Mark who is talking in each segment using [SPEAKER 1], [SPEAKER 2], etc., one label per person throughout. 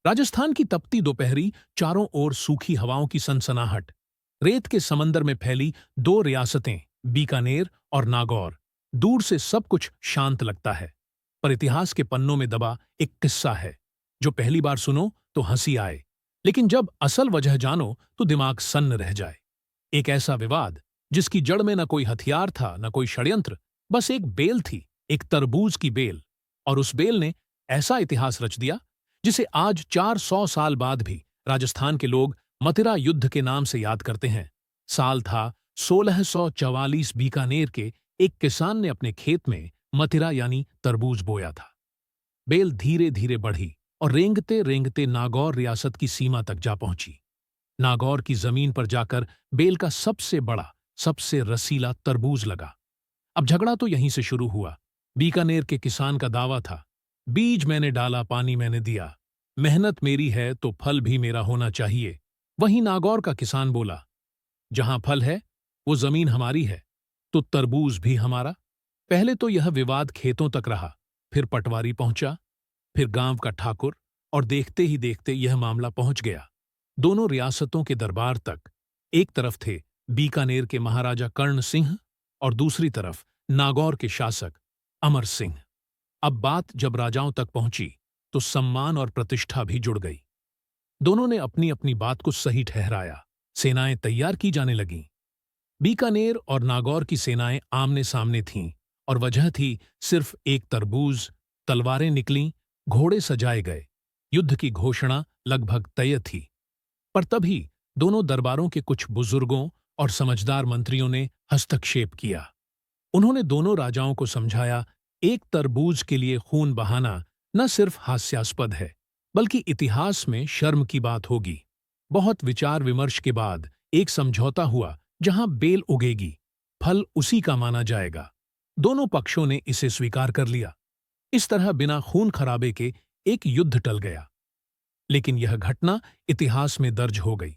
[SPEAKER 1] राजस्थान की तपती दोपहरी, चारों ओर सूखी हवाओं की सनसनाहट, रेत के समंदर में फैली दो रियासतें बीकानेर और नागौर। दूर से सब कुछ शांत लगता है, पर इतिहास के पन्नों में दबा एक किस्सा है जो पहली बार सुनो तो हंसी आए, लेकिन जब असल वजह जानो तो दिमाग सन्न रह जाए। एक ऐसा विवाद जिसकी जड़ में न कोई हथियार था, न कोई षड्यंत्र, बस एक बेल थी, एक तरबूज की बेल। और उस बेल ने ऐसा इतिहास रच दिया जिसे आज 400 साल बाद भी राजस्थान के लोग मथिरा युद्ध के नाम से याद करते हैं। साल था 1644। बीकानेर के एक किसान ने अपने खेत में मथिरा यानी तरबूज बोया था। बेल धीरे धीरे बढ़ी और रेंगते रेंगते नागौर रियासत की सीमा तक जा पहुंची। नागौर की जमीन पर जाकर बेल का सबसे बड़ा, सबसे रसीला तरबूज लगा। अब झगड़ा तो यहीं से शुरू हुआ। बीकानेर के किसान का दावा था, बीज मैंने डाला, पानी मैंने दिया, मेहनत मेरी है तो फल भी मेरा होना चाहिए। वहीं नागौर का किसान बोला, जहां फल है वो जमीन हमारी है, तो तरबूज भी हमारा। पहले तो यह विवाद खेतों तक रहा, फिर पटवारी पहुंचा, फिर गांव का ठाकुर, और देखते ही देखते यह मामला पहुंच गया दोनों रियासतों के दरबार तक। एक तरफ थे बीकानेर के महाराजा कर्ण सिंह और दूसरी तरफ नागौर के शासक अमर सिंह। अब बात जब राजाओं तक पहुंची तो सम्मान और प्रतिष्ठा भी जुड़ गई। दोनों ने अपनी अपनी बात को सही ठहराया। सेनाएं तैयार की जाने लगीं। बीकानेर और नागौर की सेनाएं आमने सामने थीं, और वजह थी सिर्फ एक तरबूज। तलवारें निकलीं, घोड़े सजाए गए, युद्ध की घोषणा लगभग तय थी। पर तभी दोनों दरबारों के कुछ बुजुर्गों और समझदार मंत्रियों ने हस्तक्षेप किया। उन्होंने दोनों राजाओं को समझाया, एक तरबूज के लिए खून बहाना न सिर्फ हास्यास्पद है, बल्कि इतिहास में शर्म की बात होगी। बहुत विचार विमर्श के बाद एक समझौता हुआ, जहां बेल उगेगी, फल उसी का माना जाएगा। दोनों पक्षों ने इसे स्वीकार कर लिया। इस तरह बिना खून खराबे के एक युद्ध टल गया। लेकिन यह घटना इतिहास में दर्ज हो गई।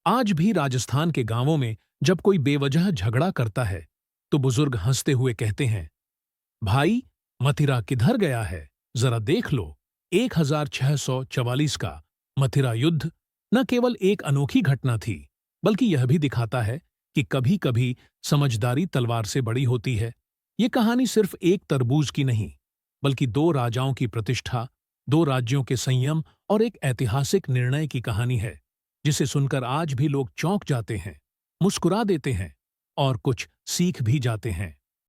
[SPEAKER 1] आज भी राजस्थान के गांवों में जब कोई बेवजह झगड़ा करता है तो बुजुर्ग हंसते हुए कहते हैं, भाई, मथिरा किधर गया है, जरा देख लो। 1644 का मथिरा युद्ध न केवल एक अनोखी घटना थी, बल्कि यह भी दिखाता है कि कभी कभी समझदारी तलवार से बड़ी होती है। ये कहानी सिर्फ एक तरबूज की नहीं, बल्कि दो राजाओं की प्रतिष्ठा, दो राज्यों के संयम और एक ऐतिहासिक निर्णय की कहानी है, जिसे सुनकर आज भी लोग चौंक जाते हैं, मुस्कुरा देते हैं और कुछ सीख भी जाते हैं।